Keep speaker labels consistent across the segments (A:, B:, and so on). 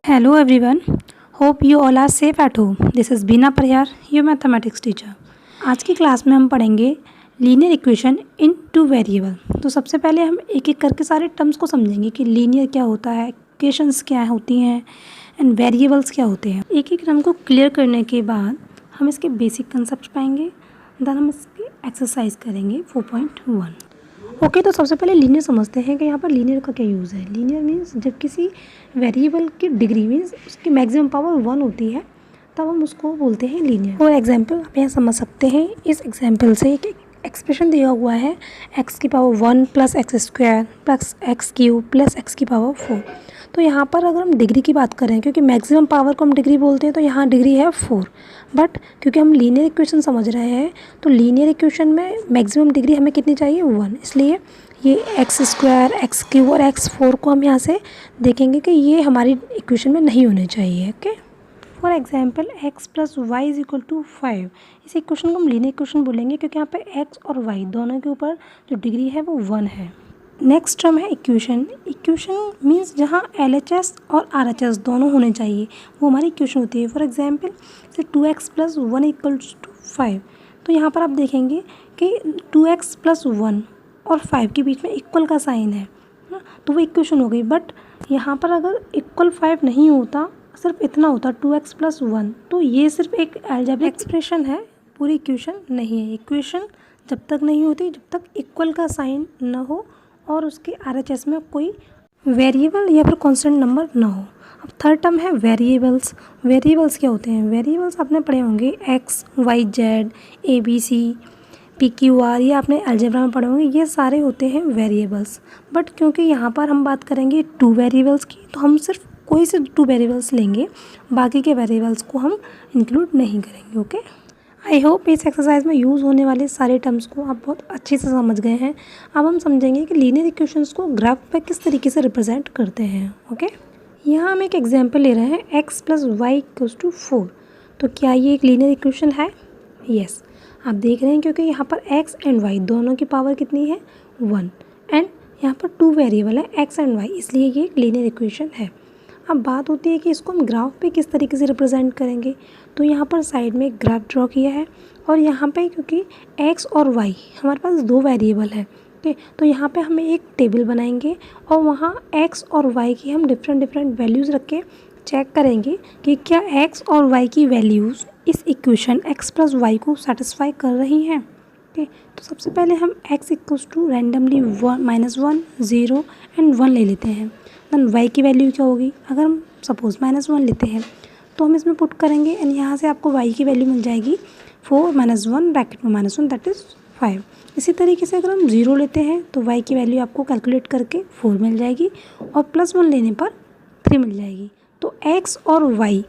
A: Hello everyone. Hope you all are safe at home. This is Bina Pariyar, your mathematics teacher. आज की class में हम पढ़ेंगे linear equation इन two variable. तो सबसे पहले हम एक एक करके सारे टर्म्स को समझेंगे कि लीनियर क्या होता है, इक्वेशंस क्या होती हैं एंड वेरिएबल्स क्या होते हैं। एक एक टर्म को क्लियर करने के बाद हम इसके बेसिक कंसेप्ट पाएंगे, देन हम इसकी एक्सरसाइज करेंगे 4.1। ओके, तो सबसे पहले लीनियर समझते हैं कि यहाँ पर लीनियर का क्या यूज़ है। लीनियर मीन्स जब किसी वेरिएबल की डिग्री मीन्स उसकी मैक्सिमम पावर 1 होती है तब हम उसको बोलते हैं लीनियर। फॉर एग्जांपल आप यहाँ समझ सकते हैं, इस एग्जांपल से एक एक्सप्रेशन दिया हुआ है x की power 1 plus x square plus x cube plus x की पावर 4। तो यहाँ पर अगर हम डिग्री की बात करें, क्योंकि मैक्सिमम पावर को हम डिग्री बोलते हैं, तो यहाँ डिग्री है 4। बट क्योंकि हम लीनियर इक्वेशन समझ रहे हैं तो लीनियर इक्वेशन में मैक्सिमम डिग्री हमें कितनी चाहिए 1, इसलिए ये एक्स स्क्वायर एक्स क्यूब और x4 को हम यहाँ से देखेंगे कि ये हमारी इक्वेशन में नहीं होने चाहिए। Okay, for example x plus Y is equal to 5, इस इक्वेशन को हम लीनियर इक्वेशन बोलेंगे क्योंकि यहाँ पे x और y दोनों के ऊपर जो डिग्री है वो 1 है। नेक्स्ट टर्म है इक्वेशन। इक्वेशन मीन्स जहाँ LHS और RHS दोनों होने चाहिए वो हमारी इक्वेशन होती है। फॉर एग्जाम्पल से 2x प्लस 1 इक्वल्स टू 5, तो यहाँ पर आप देखेंगे कि 2x प्लस 1 और 5 के बीच में इक्वल का साइन है ना, तो वो इक्वेशन हो गई। बट यहाँ पर अगर इक्वल 5 नहीं होता, सिर्फ इतना होता 2x प्लस 1, तो ये सिर्फ एक अलजेब्रिक एक्सप्रेशन है, पूरी इक्वेशन नहीं है। इक्वेशन जब तक नहीं होती जब तक इक्वल का साइन ना हो और उसके RHS में कोई वेरिएबल या फिर कांस्टेंट नंबर ना हो। अब थर्ड टर्म है वेरिएबल्स। वेरिएबल्स क्या होते हैं? वेरिएबल्स आपने पढ़े होंगे x, y, z, a, b, c, p, q, r, ये आपने अलजेब्रा में पढ़े होंगे, ये सारे होते हैं वेरिएबल्स। बट क्योंकि यहाँ पर हम बात करेंगे 2 वेरिएबल्स की, तो हम सिर्फ कोई से 2 वेरिएबल्स लेंगे, बाकी के वेरिएबल्स को हम इंक्लूड नहीं करेंगे। ओके, आई होप इस एक्सरसाइज में यूज़ होने वाले सारे टर्म्स को आप बहुत अच्छे से समझ गए हैं। अब हम समझेंगे कि लीनियर इक्वेशंस को ग्राफ पे किस तरीके से रिप्रेजेंट करते हैं। ओके, यहाँ हम एक एग्जांपल ले रहे हैं x plus Y equals to 4। तो क्या ये एक लीनियर इक्वेशन है? यस, आप देख रहे हैं क्योंकि यहाँ पर x एंड y दोनों की पावर कितनी है 1 एंड यहाँ पर 2 वेरिएबल है x एंड y, इसलिए ये एक लीनियर इक्वेशन है। अब बात होती है कि इसको हम ग्राफ पे किस तरीके से रिप्रेजेंट करेंगे। तो यहाँ पर साइड में एक ग्राफ ड्रॉ किया है और यहाँ पे क्योंकि x और y हमारे पास 2 वेरिएबल है, ओके, तो यहाँ पे हमें एक टेबल बनाएंगे और वहाँ x और y की हम डिफरेंट वैल्यूज़ रख के चेक करेंगे कि क्या x और y की वैल्यूज़ इस इक्वेशन x प्लस वाई को सेटिस्फाई कर रही हैं। ओके, तो सबसे पहले हम x equals to randomly -1, 0 and 1 ले लेते हैं। देन y की वैल्यू क्या होगी? अगर हम सपोज -1 लेते हैं तो हम इसमें पुट करेंगे एंड यहाँ से आपको y की वैल्यू मिल जाएगी 4 - 1 ब्रैकेट में -1 दैट इज़ 5। इसी तरीके से अगर हम 0 लेते हैं तो y की वैल्यू आपको कैलकुलेट करके 4 मिल जाएगी और +1 लेने पर 3 मिल जाएगी। तो x और y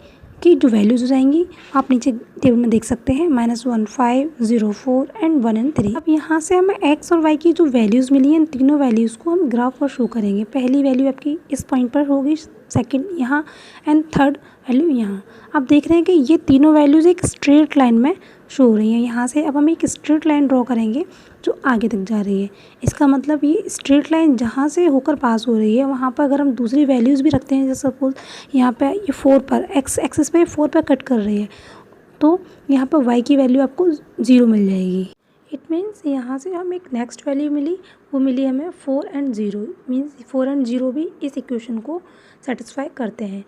A: की जो वैल्यूज़ हो जाएंगी आप नीचे टेबल में देख सकते हैं, -1, 5, 0, 4 एंड 1 एंड 3। अब यहाँ से हमें x और y की जो वैल्यूज़ मिली हैं, इन तीनों वैल्यूज़ को हम ग्राफ पर शो करेंगे। पहली वैल्यू आपकी इस पॉइंट पर होगी, सेकंड यहाँ एंड थर्ड वैल्यू यहाँ। आप देख रहे हैं कि ये तीनों वैल्यूज़ एक स्ट्रेट लाइन में शो हो रही हैं। यहाँ से अब हम एक स्ट्रेट लाइन ड्रॉ करेंगे जो आगे तक जा रही है। इसका मतलब ये स्ट्रेट लाइन जहाँ से होकर पास हो रही है वहाँ पर अगर हम दूसरी वैल्यूज़ भी रखते हैं, जैसे सपोज यहाँ पे ये 4 पर x एक्सिस पे 4 पर कट कर रही है, तो यहाँ पर y की वैल्यू आपको 0 मिल जाएगी। इट मीन्स यहाँ से हम एक नेक्स्ट वैल्यू मिली, वो मिली हमें 4 एंड 0, मीन्स 4 एंड 0 भी इस इक्वेशन को सेटिस्फाई करते हैं।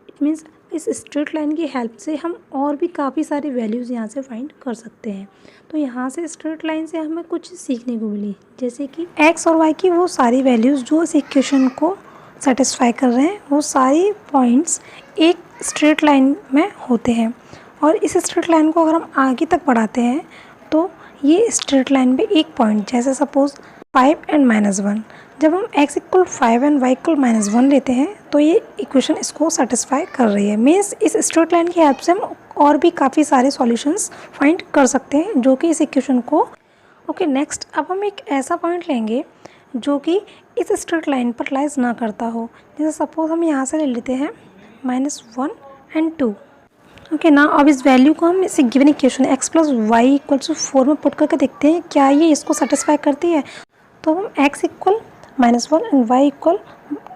A: इट मीन्स इस स्ट्रेट लाइन की हेल्प से हम और भी काफ़ी सारी वैल्यूज़ यहाँ से फाइंड कर सकते हैं। तो यहाँ से स्ट्रेट लाइन से हमें कुछ सीखने को मिली, जैसे कि x और y की वो सारी वैल्यूज़ जो इस इक्वेशन को सेटिस्फाई कर रहे हैं, वो सारी पॉइंट्स एक स्ट्रेट लाइन में होते हैं। और इस स्ट्रेट लाइन को अगर हम आगे तक बढ़ाते हैं तो ये स्ट्रेट लाइन पे एक पॉइंट, जैसे सपोज 5 एंड -1, जब हम x equal 5 and y equal -1 लेते हैं तो ये इक्वेशन इसको सेटिस्फाई कर रही है। मीन्स इस स्ट्रेट लाइन की हेल्प से हम और भी काफ़ी सारे सॉल्यूशंस फाइंड कर सकते हैं जो कि इस इक्वेशन को। ओके, नेक्स्ट अब हम एक ऐसा पॉइंट लेंगे जो कि इस स्ट्रेट लाइन पर लाइज ना करता हो। जैसे सपोज हम यहाँ से ले लेते हैं -1 एंड 2। ओके ना, अब इस वैल्यू को हम इस given equation x plus Y equal to 4 में पुट करके देखते हैं क्या ये इसको सेटिस्फाई करती है। तो हम x equal -1 and y equal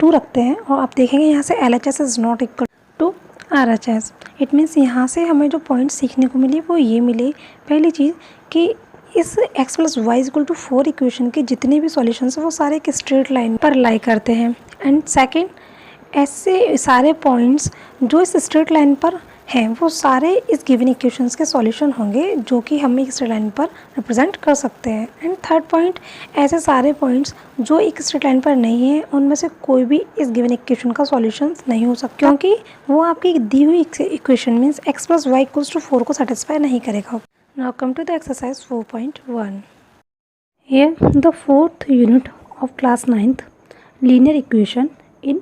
A: 2 रखते हैं और आप देखेंगे यहाँ से LHS is not equal to RHS। It means यहाँ से हमें जो पॉइंट सीखने को मिले वो ये मिले, पहली चीज़ कि इस x + y = 4 इक्वेशन के जितने भी सॉल्यूशंस हैं वो सारे एक स्ट्रेट लाइन पर लाई करते हैं। एंड सेकंड, ऐसे सारे पॉइंट्स जो इस स्ट्रेट लाइन पर हैं वो सारे इस गिवन इक्वेशंस के सॉल्यूशन होंगे जो कि हम एक स्ट्रेट लाइन पर रिप्रेजेंट कर सकते हैं। एंड थर्ड पॉइंट, ऐसे सारे पॉइंट्स जो एक स्ट्रेट लाइन पर नहीं है उनमें से कोई भी इस गिवन इक्वेशन का सॉल्यूशन नहीं हो सकता, क्योंकि वो आपकी दी हुई इक्वेशन मीन्स x + y = 4 को सेटिस्फाई नहीं करेगा। Now come to the exercise 4.1। Here the fourth unit of class 9th linear equation in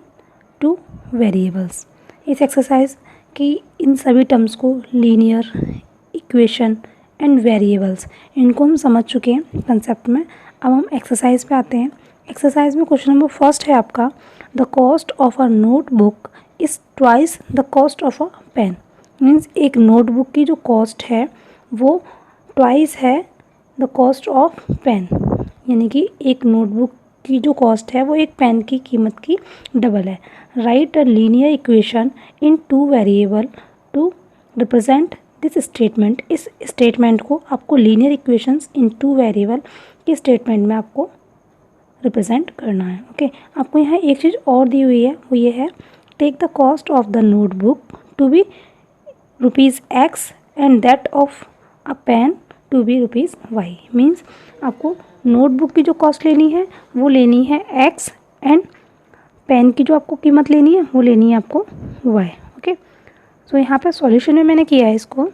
A: 2 variables। इस एक्सरसाइज की इन सभी टर्म्स को लीनियर इक्वेशन एंड वेरिएबल्स इनको हम समझ चुके हैं कंसेप्ट में। अब हम एक्सरसाइज पे आते हैं। एक्सरसाइज में क्वेश्चन नंबर फर्स्ट है आपका, the cost of a notebook is twice the cost of a pen. Means एक नोटबुक की जो कॉस्ट है वो ट्वाइस है द कॉस्ट ऑफ पेन, यानी कि एक नोटबुक की जो कॉस्ट है वो एक पेन की कीमत की डबल है। Write a linear equation in 2 variable to represent this statement. इस स्टेटमेंट को आपको लीनियर इक्वेशंस इन 2 वेरिएबल के स्टेटमेंट में आपको रिप्रेजेंट करना है। ओके, आपको यहाँ एक चीज़ और दी हुई है, वो ये है, take the cost of the notebook to be ₹X and that of a pen to be ₹Y। Means आपको नोटबुक की जो कॉस्ट लेनी है वो लेनी है x एंड पेन की जो आपको कीमत लेनी है वो लेनी है आपको y। ओके, सो यहाँ पे सॉल्यूशन में मैंने किया है इसको,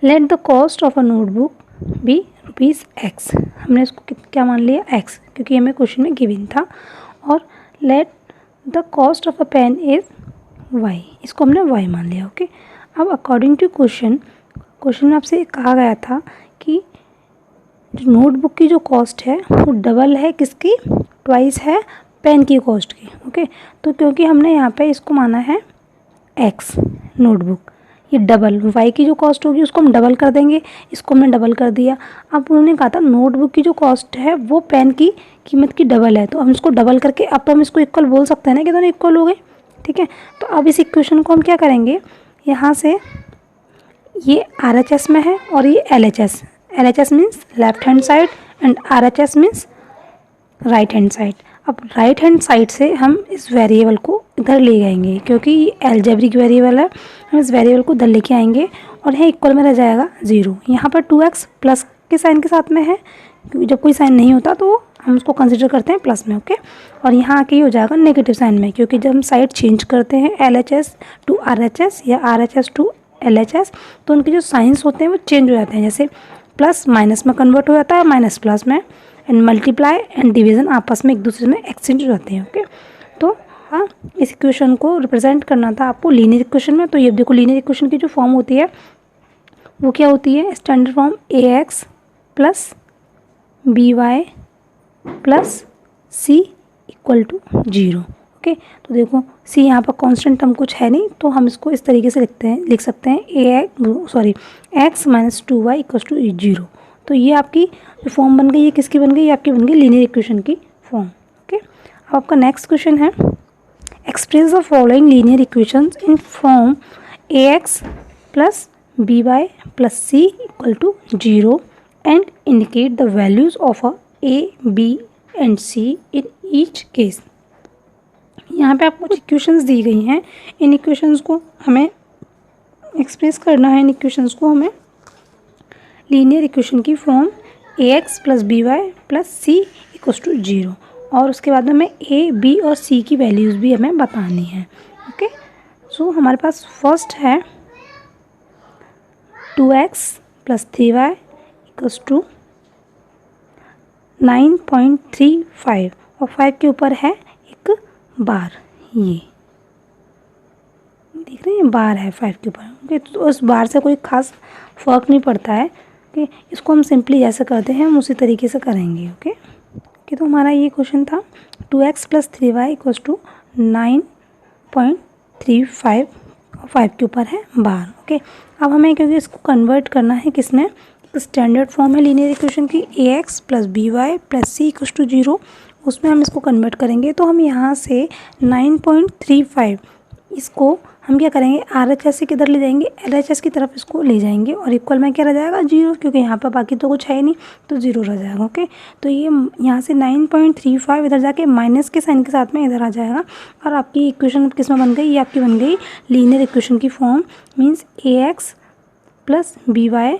A: let the cost of a notebook be ₹X। हमने इसको क्या मान लिया x, क्योंकि हमें क्वेश्चन में गिवन था, और let the cost of a pen is y, इसको हमने y मान लिया। ओके, अब अकॉर्डिंग टू क्वेश्चन में आपसे कहा गया था कि जो नोटबुक की जो कॉस्ट है वो डबल है किसकी, ट्वाइस है पेन की कॉस्ट की। ओके, तो क्योंकि हमने यहाँ पे इसको माना है x नोटबुक, ये डबल y की जो कॉस्ट होगी उसको हम डबल कर देंगे, इसको हमने डबल कर दिया। अब उन्होंने कहा था नोटबुक की जो कॉस्ट है वो पेन की कीमत की डबल है, तो हम इसको डबल करके अब हम इसको इक्वल बोल सकते हैं ना कि दोनों इक्वल हो गए। ठीक है, तो अब इस इक्वेशन को हम क्या करेंगे, यहाँ से ये RHS में है और ये LHS means left hand side and RHS means right hand side. अब राइट हैंड साइड से हम इस वेरिएबल को इधर ले जाएंगे, क्योंकि ये एल्जेब्रिक वेरिएबल है, हम इस वेरिएबल को इधर लेके आएंगे और यहाँ इक्वल में रह जाएगा 0। यहाँ पर 2x प्लस के साइन के साथ में है, क्योंकि जब कोई साइन नहीं होता तो हम उसको कंसिडर करते हैं प्लस में। ओके, और यहाँ आके ये हो जाएगा नेगेटिव साइन में, क्योंकि जब हम साइड चेंज करते हैं LHS टू RHS या RHS टू LHS तो उनके जो साइंस होते हैं वो चेंज हो जाते हैं, जैसे प्लस माइनस में कन्वर्ट हो जाता है, माइनस प्लस में, एंड मल्टीप्लाई एंड डिवीज़न आपस में एक दूसरे में एक्सचेंज हो जाते हैं। ओके, तो हाँ, इस इक्वेशन को रिप्रेजेंट करना था आपको लीनियर इक्वेशन में। तो ये देखो लीनियर इक्वेशन की जो फॉर्म होती है वो क्या होती है, standard form AX + BY + C = 0। Okay, तो देखो C यहाँ पर कांस्टेंट टर्म कुछ है नहीं, तो हम इसको इस तरीके से लिख सकते हैं x - 2y = 0। तो ये आपकी जो फॉर्म बन गई, ये किसकी बन गई, ये आपकी बन गई लीनियर इक्वेशन की फॉर्म। ओके, अब आपका नेक्स्ट क्वेश्चन है, express the following linear equations in form AX + BY + C = 0 and indicate the values of A, B and C in each case. यहाँ पे आपको इक्वेशंस दी गई हैं, इन इक्वेशंस को हमें एक्सप्रेस करना है, इन इक्वेशंस को हमें लीनियर इक्वेशन की फॉर्म AX + BY + C = 0, और उसके बाद में हमें A, B और C की वैल्यूज़ भी हमें बतानी है। ओके, सो हमारे पास फर्स्ट है 2x + 3y = 9.35 और 5 के ऊपर है एक बार, ये देख रहे हैं बार है 5 के ऊपर। ओके, तो उस बार से कोई खास फर्क नहीं पड़ता है। ओके, इसको हम सिंपली जैसे करते हैं हम उसी तरीके से करेंगे। ओके, तो हमारा ये क्वेश्चन था 2x + 3y = 9.35 और 5 के ऊपर है बार। ओके, अब हमें क्योंकि इसको कन्वर्ट करना है किसमें, स्टैंडर्ड फॉर्म है लीनियर इक्वेशन की AX + BY + C = 0, उसमें हम इसको कन्वर्ट करेंगे। तो हम यहाँ से 9.35 इसको हम क्या करेंगे, RHS से किधर ले जाएंगे, LHS की तरफ इसको ले जाएंगे और इक्वल में क्या रह जाएगा 0, क्योंकि यहाँ पर बाकी तो कुछ है ही नहीं, तो 0 रह जाएगा। ओके, तो ये यहाँ से 9.35 इधर जाके माइनस के साइन के साथ में इधर आ जाएगा और आपकी इक्वेशन किस में बन गई, ये आपकी बन गई लीनियर इक्वेशन की form, means AX plus BY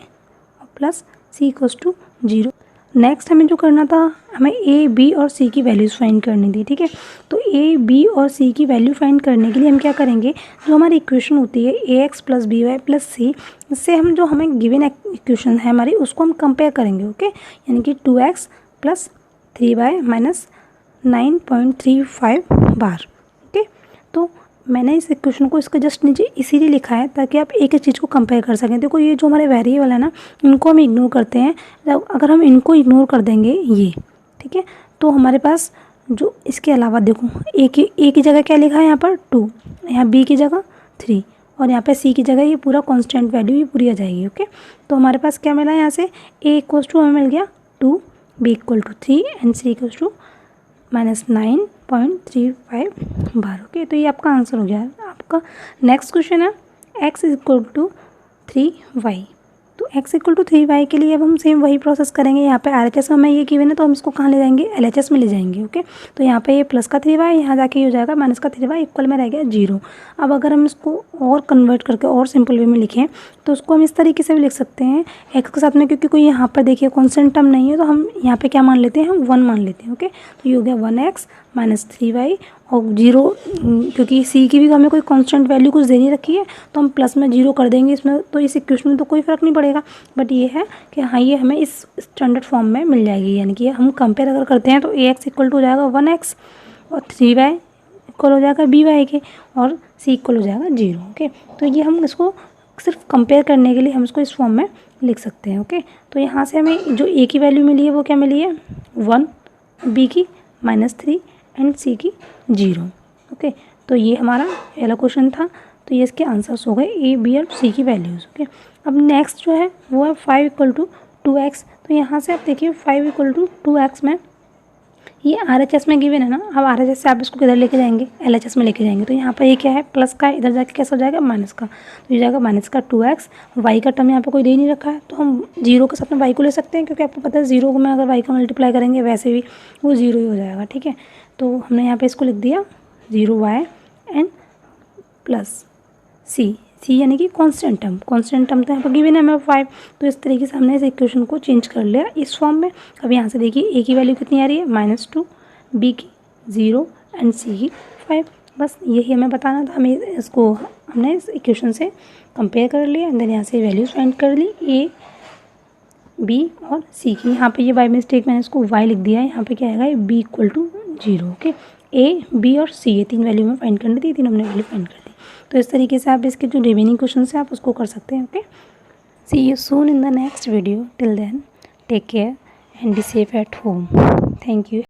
A: plus C equals to 0। Next हमें जो करना था, हमें A, B और C की वैल्यूज़ फाइंड करनी थी। ठीक है, तो A, B और C की वैल्यू फाइंड करने के लिए हम क्या करेंगे, जो हमारी इक्वेशन होती है AX plus BY plus C, इससे हम जो हमें गिवन इक्वेशन है हमारी उसको हम कंपेयर करेंगे। ओके, यानी कि 2x प्लस 3y माइनस 9.35 बार। ओके, तो मैंने इस इक्वेशन को इसके जस्ट नीचे इसीलिए लिखा है ताकि आप एक एक चीज़ को कंपेयर कर सकें। देखो ये जो हमारे वेरिएबल है ना, इनको हम इग्नोर करते हैं। अगर हम इनको इग्नोर कर देंगे ये, ठीक है, तो हमारे पास जो इसके अलावा देखो ए की जगह क्या लिखा है यहाँ पर 2, यहाँ B की जगह 3 और यहाँ पे C की जगह ये पूरा कांस्टेंट वैल्यू ये पूरी आ जाएगी। ओके, तो हमारे पास क्या मिला यहाँ से, A इक्वल्स टू हमें मिल गया 2, B equal to 3 and C equals to minus 9.35 बार। ओके, तो ये आपका आंसर हो गया। आपका नेक्स्ट क्वेश्चन है x इक्वल टू 3y। तो x इक्वल टू 3y के लिए अब हम सेम वही प्रोसेस करेंगे। यहाँ पे RHS हमें ये गिवन है तो हम इसको कहाँ ले जाएंगे, LHS में ले जाएंगे। ओके, तो यहाँ पे ये प्लस का 3y, यहाँ जाके ये हो जाएगा माइनस का 3y, इक्वल में रह गया 0। अब अगर हम इसको और कन्वर्ट करके और सिंपल वे में लिखें तो उसको हम इस तरीके से भी लिख सकते हैं x के साथ में, क्योंकि कोई यहाँ पर देखिए कॉन्स्टेंट टर्म नहीं है तो हम यहाँ पे क्या मान लेते हैं, हम 1 मान लेते हैं। ओके, तो ये हो गया 1x माइनस 3y और 0, क्योंकि C की भी हमें कोई कांस्टेंट वैल्यू कुछ दे नहीं रखी है तो हम प्लस में 0 कर देंगे इसमें, तो इस इक्वेशन में तो कोई फ़र्क नहीं पड़ेगा। बट ये है कि हाँ ये हमें इस स्टैंडर्ड फॉर्म में मिल जाएगी, यानी कि हम कंपेयर अगर करते हैं तो AX इक्वल टू हो जाएगा 1x और 3y इक्वल हो जाएगा BY के और C इक्वल हो जाएगा 0। ओके, तो ये हम इसको सिर्फ कंपेयर करने के लिए हम इसको इस फॉर्म में लिख सकते हैं। ओके, तो यहाँ से हमें जो A की वैल्यू मिली है वो क्या मिली है 1, B की -3 एंड C की 0। ओके, तो ये हमारा पहला क्वेश्चन था। तो ये इसके आंसर्स हो गए A, B और C की वैल्यूज़। ओके, अब नेक्स्ट जो है वो है 5 इक्वल टू 2x। तो यहाँ से आप देखिए 5 इक्वल टू 2x में ये RHS में गिवन है ना, अब RHS से आप इसको किधर लेके जाएंगे, LHS में लेके जाएंगे। तो यहाँ पर ये क्या है, प्लस का, इधर जाके कैसा हो जाएगा माइनस का, तो ये जाएगा माइनस का 2x। y का टर्म यहाँ पे कोई दे नहीं रखा है तो हम 0 के साथ में y को ले सकते हैं, क्योंकि आपको पता है 0 को में अगर y का मल्टीप्लाई करेंगे वैसे भी वो 0 ही हो जाएगा। ठीक है, तो हमने यहाँ पर इसको लिख दिया 0y एंड प्लस C यानी कि कांस्टेंट टर्म तो यहाँ पर गिवन है हमें 5। तो इस तरीके से हमने इस इक्वेशन को चेंज कर लिया इस फॉर्म में। अब यहाँ से देखिए A की वैल्यू कितनी आ रही है -2, B की 0 एंड C की 5। बस यही हमें बताना था। हमें इसको हमने इस इक्वेशन से कंपेयर कर लिया, देन यहाँ से वैल्यूज फाइंड कर ली A, B और C की। यहाँ पे ये बाय मिस्टेक मैंने इसको y लिख दिया है, यहाँ पे क्या आएगा B equal to 0। Okay, A, B और C ये 3 वैल्यू में फाइंड करनी थी, 3 हमने वैल्यू फाइंड कर दी। तो इस तरीके से आप इसके जो रिमेनिंग क्वेश्चन है आप उसको कर सकते हैं। Okay, see you soon in the next video, till then take care and be safe at home. Thank you.